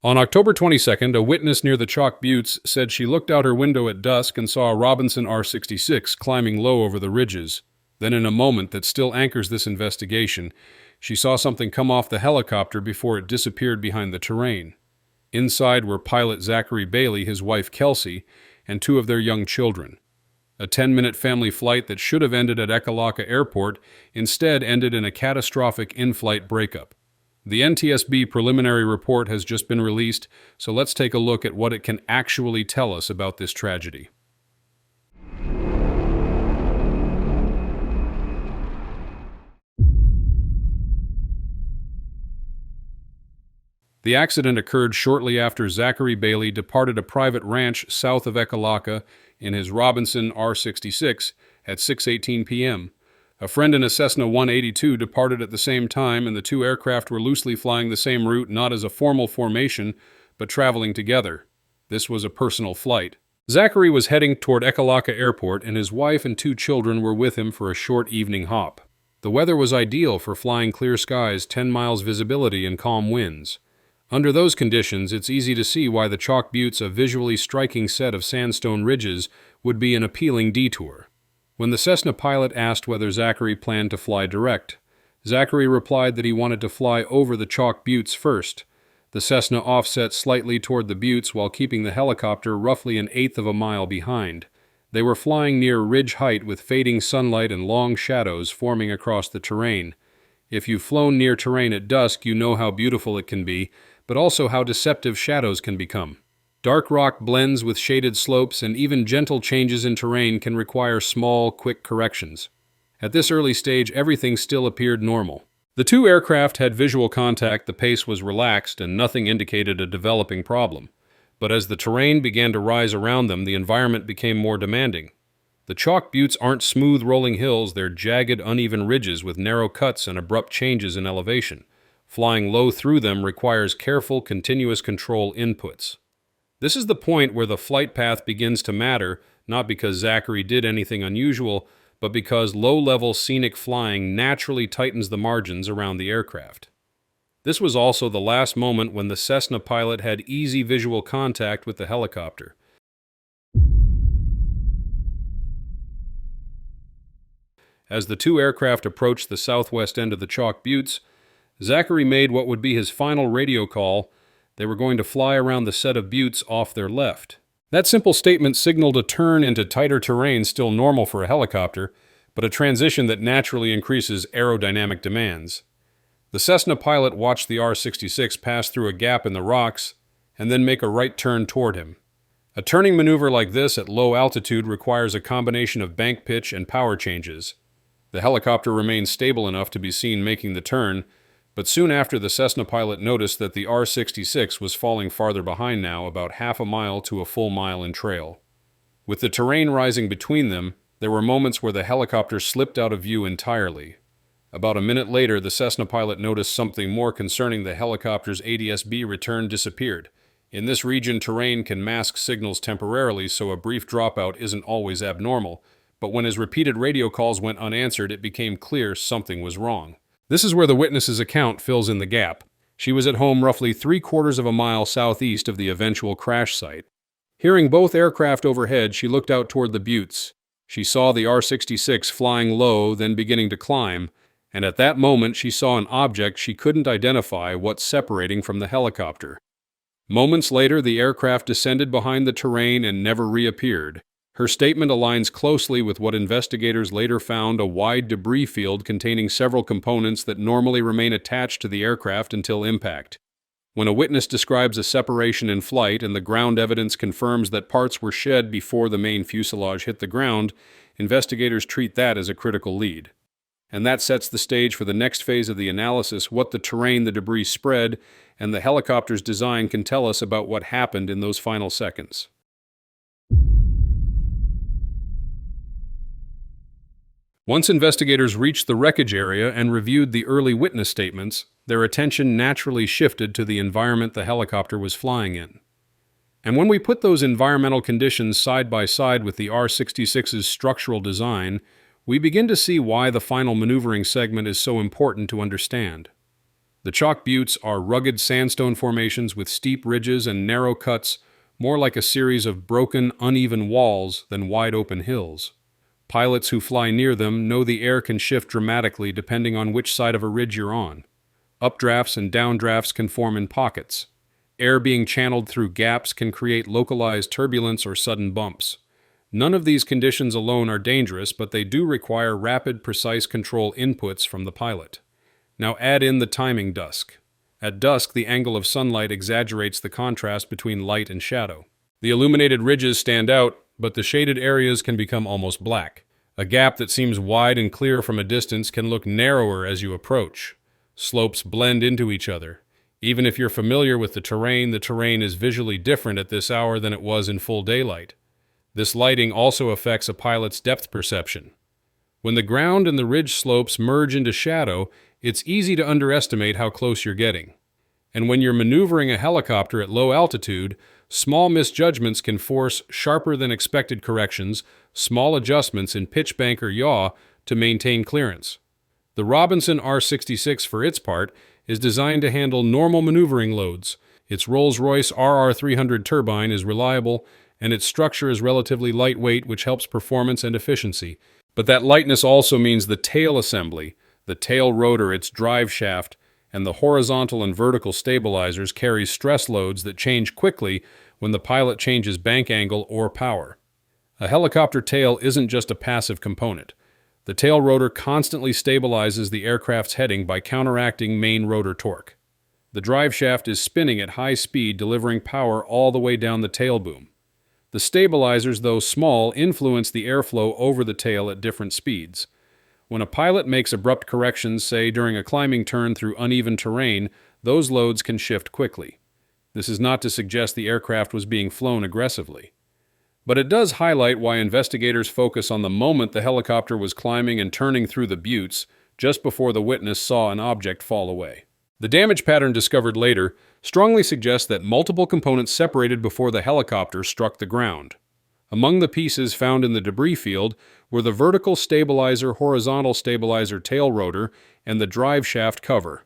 On October 22nd, a witness near the Chalk Buttes said she looked out her window at dusk and saw a Robinson R66 climbing low over the ridges. Then, in a moment that still anchors this investigation, she saw something come off the helicopter before it disappeared behind the terrain. Inside were pilot Zachary Bailey, his wife Kelsey, and two of their young children. A 10-minute family flight that should have ended at Ekalaka Airport instead ended in a catastrophic in-flight breakup. The NTSB preliminary report has just been released, so let's take a look at what it can actually tell us about this tragedy. The accident occurred shortly after Zachary Bailey departed a private ranch south of Ekalaka in his Robinson R66 at 6:18 p.m. A friend in a Cessna 182 departed at the same time, and the two aircraft were loosely flying the same route, not as a formal formation, but traveling together. This was a personal flight. Zachary was heading toward Ekalaka Airport, and his wife and two children were with him for a short evening hop. The weather was ideal for flying clear skies, 10 miles visibility, and calm winds. Under those conditions, it's easy to see why the Chalk Buttes, a visually striking set of sandstone ridges, would be an appealing detour. When the Cessna pilot asked whether Zachary planned to fly direct, Zachary replied that he wanted to fly over the Chalk Buttes first. The Cessna offset slightly toward the buttes while keeping the helicopter roughly an eighth of a mile behind. They were flying near ridge height with fading sunlight and long shadows forming across the terrain. If you've flown near terrain at dusk, you know how beautiful it can be, but also how deceptive shadows can become. Dark rock blends with shaded slopes, and even gentle changes in terrain can require small, quick corrections. At this early stage, everything still appeared normal. The two aircraft had visual contact, the pace was relaxed, and nothing indicated a developing problem. But as the terrain began to rise around them, the environment became more demanding. The Chalk Buttes aren't smooth rolling hills, they're jagged, uneven ridges with narrow cuts and abrupt changes in elevation. Flying low through them requires careful, continuous control inputs. This is the point where the flight path begins to matter, not because Zachary did anything unusual, but because low-level scenic flying naturally tightens the margins around the aircraft. This was also the last moment when the Cessna pilot had easy visual contact with the helicopter. As the two aircraft approached the southwest end of the Chalk Buttes, Zachary made what would be his final radio call. They were going to fly around the set of buttes off their left. That simple statement signaled a turn into tighter terrain still normal for a helicopter, but a transition that naturally increases aerodynamic demands. The Cessna pilot watched the R66 pass through a gap in the rocks and then make a right turn toward him. A turning maneuver like this at low altitude requires a combination of bank pitch and power changes. The helicopter remained stable enough to be seen making the turn, but soon after, the Cessna pilot noticed that the R66 was falling farther behind now, about half a mile to a full mile in trail. With the terrain rising between them, there were moments where the helicopter slipped out of view entirely. About a minute later, the Cessna pilot noticed something more concerning. The helicopter's NTSB return disappeared. In this region, terrain can mask signals temporarily, so a brief dropout isn't always abnormal, but when his repeated radio calls went unanswered, it became clear something was wrong. This is where the witness's account fills in the gap. She was at home roughly 3/4 of a mile southeast of the eventual crash site. Hearing both aircraft overhead, she looked out toward the buttes. She saw the R66 flying low, then beginning to climb, and at that moment she saw an object she couldn't identify what's separating from the helicopter. Moments later, the aircraft descended behind the terrain and never reappeared. Her statement aligns closely with what investigators later found: a wide debris field containing several components that normally remain attached to the aircraft until impact. When a witness describes a separation in flight and the ground evidence confirms that parts were shed before the main fuselage hit the ground, investigators treat that as a critical lead. And that sets the stage for the next phase of the analysis: what the terrain the debris spread and the helicopter's design can tell us about what happened in those final seconds. Once investigators reached the wreckage area and reviewed the early witness statements, their attention naturally shifted to the environment the helicopter was flying in. And when we put those environmental conditions side by side with the R66's structural design, we begin to see why the final maneuvering segment is so important to understand. The chalk buttes are rugged sandstone formations with steep ridges and narrow cuts, more like a series of broken, uneven walls than wide-open hills. Pilots who fly near them know the air can shift dramatically depending on which side of a ridge you're on. Updrafts and downdrafts can form in pockets. Air being channeled through gaps can create localized turbulence or sudden bumps. None of these conditions alone are dangerous, but they do require rapid, precise control inputs from the pilot. Now add in the timing dusk. At dusk, the angle of sunlight exaggerates the contrast between light and shadow. The illuminated ridges stand out, but the shaded areas can become almost black. A gap that seems wide and clear from a distance can look narrower as you approach. Slopes blend into each other. Even if you're familiar with the terrain is visually different at this hour than it was in full daylight. This lighting also affects a pilot's depth perception. When the ground and the ridge slopes merge into shadow, it's easy to underestimate how close you're getting. And when you're maneuvering a helicopter at low altitude, small misjudgments can force sharper than expected corrections, small adjustments in pitch bank or yaw to maintain clearance. The Robinson R66, for its part, is designed to handle normal maneuvering loads. Its Rolls-Royce RR300 turbine is reliable, and its structure is relatively lightweight, which helps performance and efficiency. But that lightness also means the tail assembly, the tail rotor, its drive shaft, and the horizontal and vertical stabilizers carry stress loads that change quickly when the pilot changes bank angle or power. A helicopter tail isn't just a passive component. The tail rotor constantly stabilizes the aircraft's heading by counteracting main rotor torque. The drive shaft is spinning at high speed, delivering power all the way down the tail boom. The stabilizers, though small, influence the airflow over the tail at different speeds. When a pilot makes abrupt corrections, say during a climbing turn through uneven terrain, those loads can shift quickly. This is not to suggest the aircraft was being flown aggressively. But it does highlight why investigators focus on the moment the helicopter was climbing and turning through the buttes, just before the witness saw an object fall away. The damage pattern discovered later strongly suggests that multiple components separated before the helicopter struck the ground. Among the pieces found in the debris field were the vertical stabilizer, horizontal stabilizer tail rotor, and the drive shaft cover.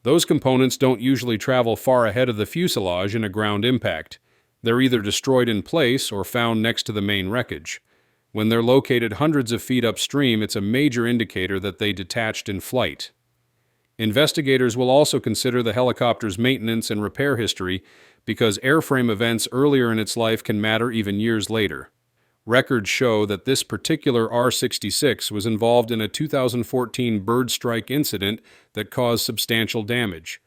Those components don't usually travel far ahead of the fuselage in a ground impact. They're either destroyed in place or found next to the main wreckage. When they're located hundreds of feet upstream, it's a major indicator that they detached in flight. Investigators will also consider the helicopter's maintenance and repair history because airframe events earlier in its life can matter even years later. Records show that this particular R66 was involved in a 2014 bird strike incident that caused substantial damage.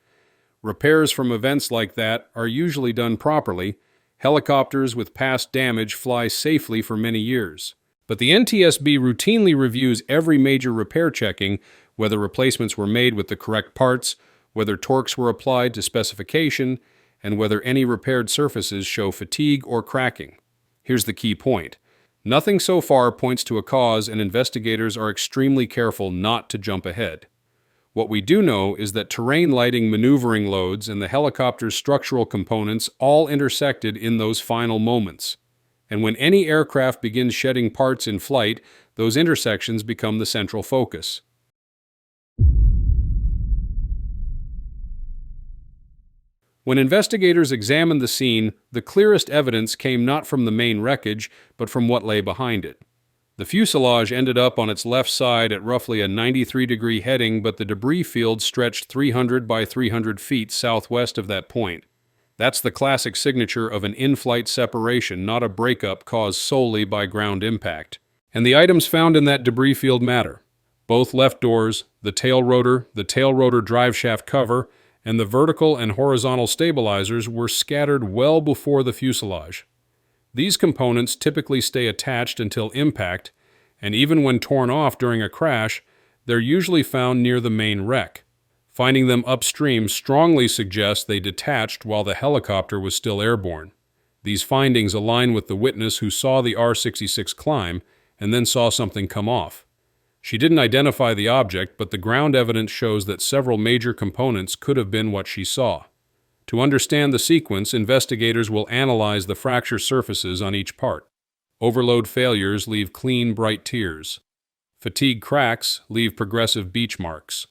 Repairs from events like that are usually done properly. Helicopters with past damage fly safely for many years. But the NTSB routinely reviews every major repair checking, whether replacements were made with the correct parts, whether torques were applied to specification, and whether any repaired surfaces show fatigue or cracking. Here's the key point. Nothing so far points to a cause, and investigators are extremely careful not to jump ahead. What we do know is that terrain lighting maneuvering loads and the helicopter's structural components all intersected in those final moments. And when any aircraft begins shedding parts in flight, those intersections become the central focus. When investigators examined the scene, the clearest evidence came not from the main wreckage, but from what lay behind it. The fuselage ended up on its left side at roughly a 93-degree heading, but the debris field stretched 300 by 300 feet southwest of that point. That's the classic signature of an in-flight separation, not a breakup caused solely by ground impact. And the items found in that debris field matter. Both left doors, the tail rotor drive shaft cover, and the vertical and horizontal stabilizers were scattered well before the fuselage. These components typically stay attached until impact, and even when torn off during a crash, they're usually found near the main wreck. Finding them upstream strongly suggests they detached while the helicopter was still airborne. These findings align with the witness who saw the R66 climb and then saw something come off. She didn't identify the object, but the ground evidence shows that several major components could have been what she saw. To understand the sequence, investigators will analyze the fracture surfaces on each part. Overload failures leave clean, bright tears. Fatigue cracks leave progressive beach marks.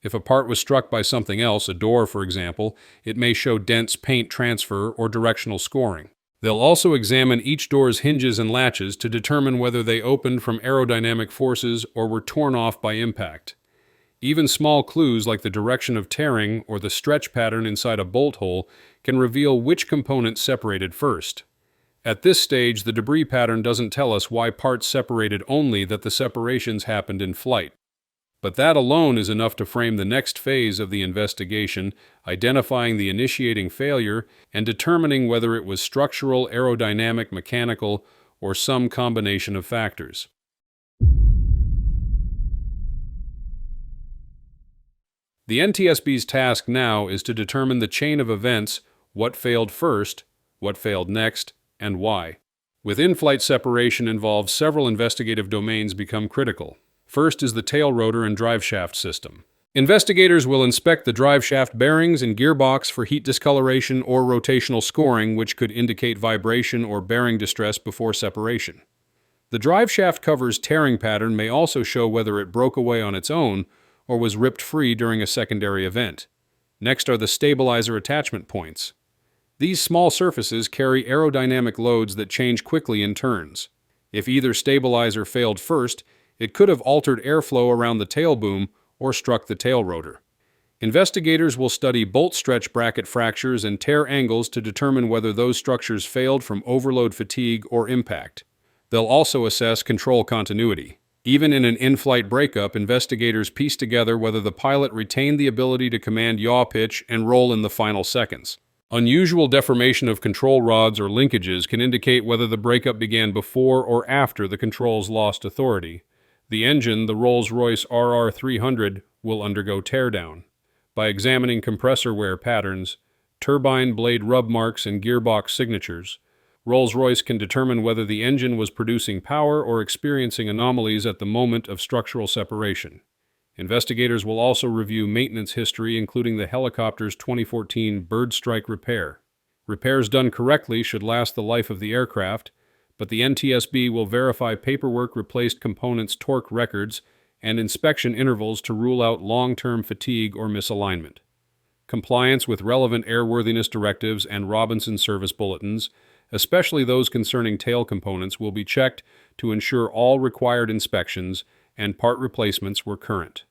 If a part was struck by something else, a door for example, it may show dents, paint transfer, or directional scoring. They'll also examine each door's hinges and latches to determine whether they opened from aerodynamic forces or were torn off by impact. Even small clues like the direction of tearing or the stretch pattern inside a bolt hole can reveal which component separated first. At this stage, the debris pattern doesn't tell us why parts separated, only that the separations happened in flight. But that alone is enough to frame the next phase of the investigation, identifying the initiating failure and determining whether it was structural, aerodynamic, mechanical, or some combination of factors. The NTSB's task now is to determine the chain of events, what failed first, what failed next, and why. With in-flight separation involved, several investigative domains become critical. First is the tail rotor and driveshaft system. Investigators will inspect the driveshaft bearings and gearbox for heat discoloration or rotational scoring, which could indicate vibration or bearing distress before separation. The driveshaft cover's tearing pattern may also show whether it broke away on its own or was ripped free during a secondary event. Next are the stabilizer attachment points. These small surfaces carry aerodynamic loads that change quickly in turns. If either stabilizer failed first, it could have altered airflow around the tail boom or struck the tail rotor. Investigators will study bolt stretch bracket fractures and tear angles to determine whether those structures failed from overload fatigue or impact. They'll also assess control continuity. Even in an in-flight breakup, investigators piece together whether the pilot retained the ability to command yaw pitch and roll in the final seconds. Unusual deformation of control rods or linkages can indicate whether the breakup began before or after the controls lost authority. The engine, the Rolls-Royce RR300, will undergo teardown. By examining compressor wear patterns, turbine blade rub marks, and gearbox signatures, Rolls-Royce can determine whether the engine was producing power or experiencing anomalies at the moment of structural separation. Investigators will also review maintenance history, including the helicopter's 2014 bird strike repair. Repairs done correctly should last the life of the aircraft, but the NTSB will verify paperwork, replaced components, torque records, and inspection intervals to rule out long-term fatigue or misalignment. Compliance with relevant airworthiness directives and Robinson service bulletins, especially those concerning tail components, will be checked to ensure all required inspections and part replacements were current.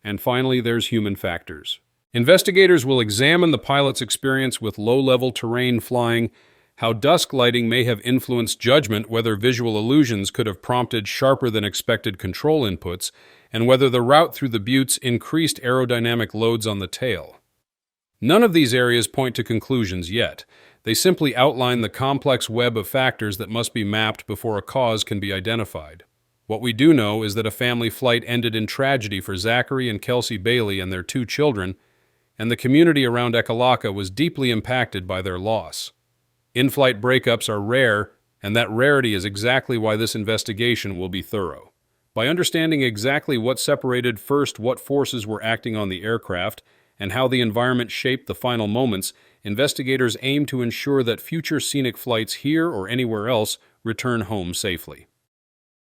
And finally, there's human factors. Investigators will examine the pilot's experience with low-level terrain flying, how dusk lighting may have influenced judgment, whether visual illusions could have prompted sharper than expected control inputs, and whether the route through the buttes increased aerodynamic loads on the tail. None of these areas point to conclusions yet. They simply outline the complex web of factors that must be mapped before a cause can be identified. What we do know is that a family flight ended in tragedy for Zachary and Kelsey Bailey and their 2 children, and the community around Ekalaka was deeply impacted by their loss. In-flight breakups are rare, and that rarity is exactly why this investigation will be thorough. By understanding exactly what separated first, what forces were acting on the aircraft, and how the environment shaped the final moments, investigators aim to ensure that future scenic flights here or anywhere else return home safely.